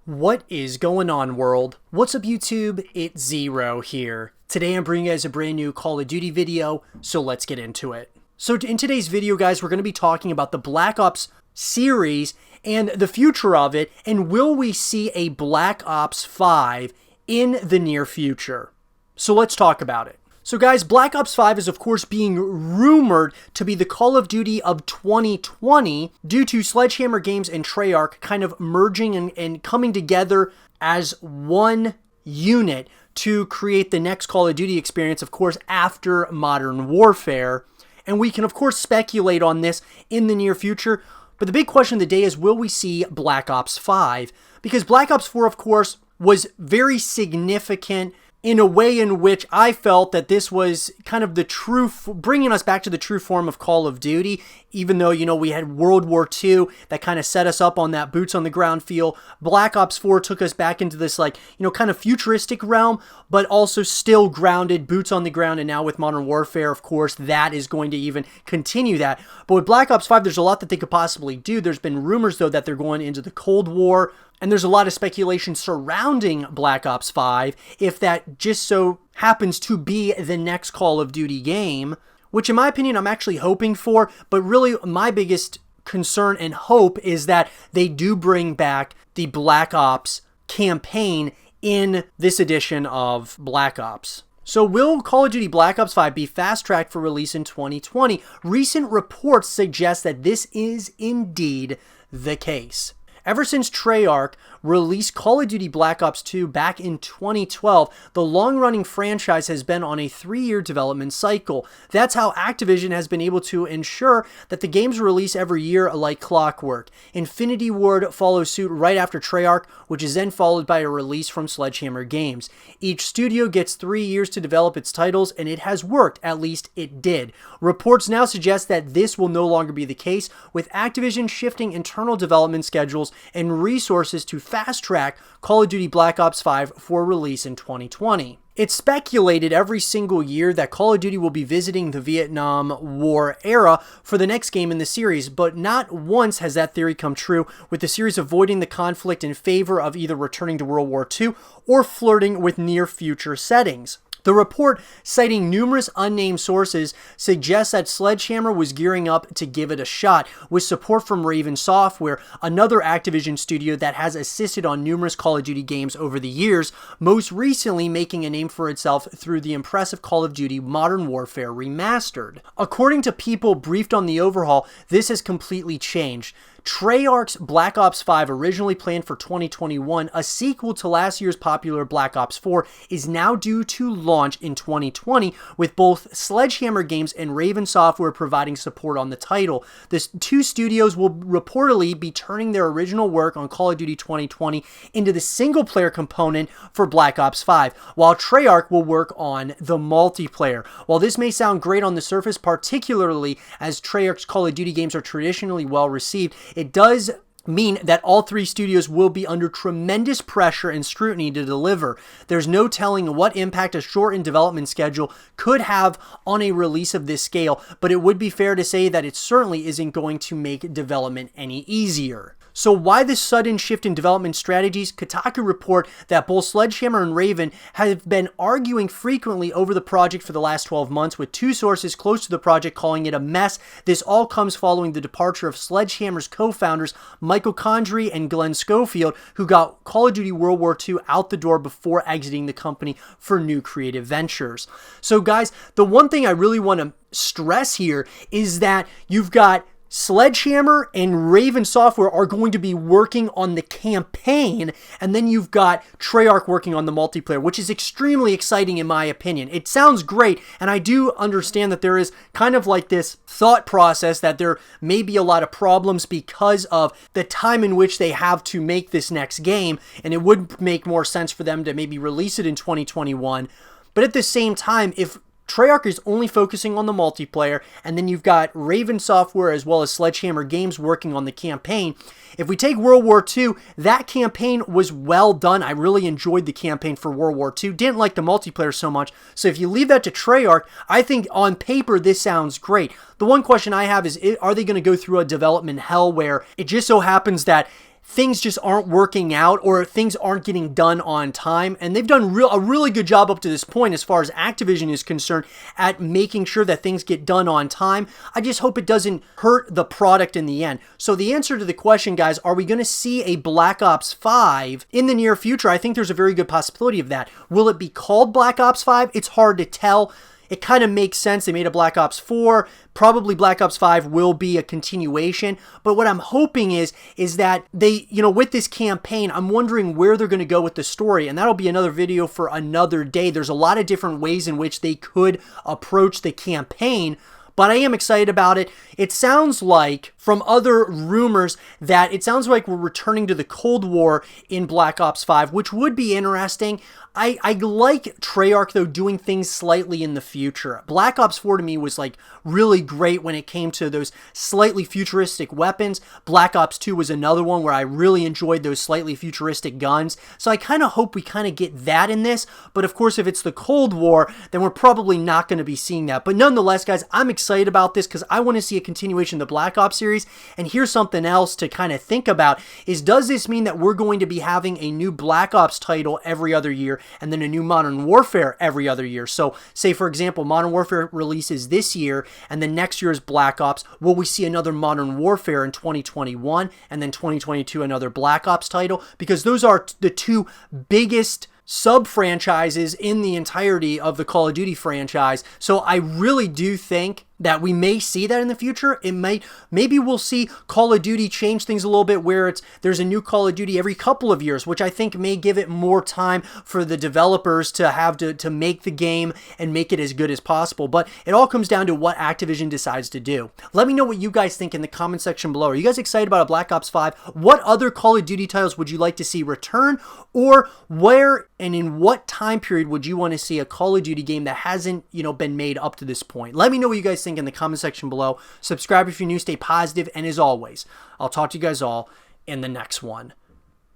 What is going on, world? What's up, YouTube? It's Zero here. Today I'm bringing you guys a brand new Call of Duty video, so let's get into it. So in today's video, guys, we're going to be talking about the Black Ops series and the future of it, and will we see a Black Ops 5 in the near future? So let's talk about it. So guys, Black Ops 5 is of course being rumored to be the Call of Duty of 2020 due to Sledgehammer Games and Treyarch kind of merging and coming together as one unit to create the next Call of Duty experience, of course, after Modern Warfare. And we can of course speculate on this in the near future, but the big question of the day is, will we see Black Ops 5? Because Black Ops 4, of course, was very significant in a way in which I felt that this was kind of the true, bringing us back to the true form of Call of Duty, even though, you know, we had World War II that kind of set us up on that boots on the ground feel. Black Ops 4 took us back into this, like, you know, kind of futuristic realm, but also still grounded, boots on the ground, and now with Modern Warfare, of course, that is going to even continue that. But with Black Ops 5, there's a lot that they could possibly do. There's been rumors, though, that they're going into the Cold War, and there's a lot of speculation surrounding Black Ops 5, if that just so happens to be the next Call of Duty game, which in my opinion I'm actually hoping for, but really my biggest concern and hope is that they do bring back the Black Ops campaign in this edition of Black Ops. So will Call of Duty Black Ops 5 be fast-tracked for release in 2020? Recent reports suggest that this is indeed the case. Ever since Treyarch released Call of Duty Black Ops 2 back in 2012, the long-running franchise has been on a 3-year development cycle. That's how Activision has been able to ensure that the games release every year like clockwork. Infinity Ward follows suit right after Treyarch, which is then followed by a release from Sledgehammer Games. Each studio gets 3 years to develop its titles, and it has worked, at least it did. Reports now suggest that this will no longer be the case, with Activision shifting internal development schedules and resources to fast-track Call of Duty Black Ops 5 for release in 2020. It's speculated every single year that Call of Duty will be visiting the Vietnam War era for the next game in the series, but not once has that theory come true, with the series avoiding the conflict in favor of either returning to World War II or flirting with near-future settings. The report, citing numerous unnamed sources, suggests that Sledgehammer was gearing up to give it a shot, with support from Raven Software, another Activision studio that has assisted on numerous Call of Duty games over the years, most recently making a name for itself through the impressive Call of Duty Modern Warfare Remastered. According to people briefed on the overhaul, this has completely changed. Treyarch's Black Ops 5, originally planned for 2021, a sequel to last year's popular Black Ops 4, is now due to launch in 2020, with both Sledgehammer Games and Raven Software providing support on the title. The two studios will reportedly be turning their original work on Call of Duty 2020 into the single-player component for Black Ops 5, while Treyarch will work on the multiplayer. While this may sound great on the surface, particularly as Treyarch's Call of Duty games are traditionally well received, it does mean that all three studios will be under tremendous pressure and scrutiny to deliver. There's no telling what impact a shortened development schedule could have on a release of this scale, but it would be fair to say that it certainly isn't going to make development any easier. So why this sudden shift in development strategies? Kotaku report that both Sledgehammer and Raven have been arguing frequently over the project for the last 12 months, with two sources close to the project calling it a mess. This all comes following the departure of Sledgehammer's co-founders Michael Condrey and Glenn Schofield, who got Call of Duty World War II out the door before exiting the company for new creative ventures. So guys, the one thing I really want to stress here is that you've got Sledgehammer and Raven Software are going to be working on the campaign, and then you've got Treyarch working on the multiplayer, which is extremely exciting in my opinion. It sounds great, and I do understand that there is kind of like this thought process that there may be a lot of problems because of the time in which they have to make this next game, and it would make more sense for them to maybe release it in 2021. But at the same time, if Treyarch is only focusing on the multiplayer, and then you've got Raven Software as well as Sledgehammer Games working on the campaign. If we take World War II, that campaign was well done. I really enjoyed the campaign for World War II. Didn't like the multiplayer so much. So if you leave that to Treyarch, I think on paper this sounds great. The one question I have is, are they going to go through a development hell where it just so happens that things just aren't working out or things aren't getting done on time. And they've done a really good job up to this point as far as Activision is concerned at making sure that things get done on time. I just hope it doesn't hurt the product in the end. So the answer to the question, guys, are we going to see a Black Ops 5 in the near future? I think there's a very good possibility of that. Will it be called Black Ops 5? It's hard to tell. It kind of makes sense. They made a Black Ops 4. Probably Black Ops 5 will be a continuation. But what I'm hoping is that they, with this campaign, I'm wondering where they're going to go with the story. And that'll be another video for another day. There's a lot of different ways in which they could approach the campaign. But I am excited about it. It sounds like, from other rumors, that it sounds like we're returning to the Cold War in Black Ops 5, which would be interesting. I like Treyarch, though, doing things slightly in the future. Black Ops 4 to me was like really great when it came to those slightly futuristic weapons. Black Ops 2 was another one where I really enjoyed those slightly futuristic guns. So I kind of hope we kind of get that in this. But of course, if it's the Cold War, then we're probably not going to be seeing that. But nonetheless, guys, I'm excited about this because I want to see a continuation of the Black Ops series. And here's something else to kind of think about is, does this mean that we're going to be having a new Black Ops title every other year and then a new Modern Warfare every other year? So say, for example, Modern Warfare releases this year and then next year is Black Ops. Will we see another Modern Warfare in 2021 and then 2022 another Black Ops title? Because those are the two biggest sub-franchises in the entirety of the Call of Duty franchise. So I really do think that we may see that in the future. Maybe we'll see Call of Duty change things a little bit where there's a new Call of Duty every couple of years, which I think may give it more time for the developers to have to make the game and make it as good as possible. But it all comes down to what Activision decides to do. Let me know what you guys think in the comment section below. Are you guys excited about a Black Ops 5? What other Call of Duty titles would you like to see return? Or where and in what time period would you want to see a Call of Duty game that hasn't, been made up to this point? Let me know what you guys think in the comment section below. Subscribe if you're new, stay positive, and as always, I'll talk to you guys all in the next one.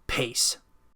Peace.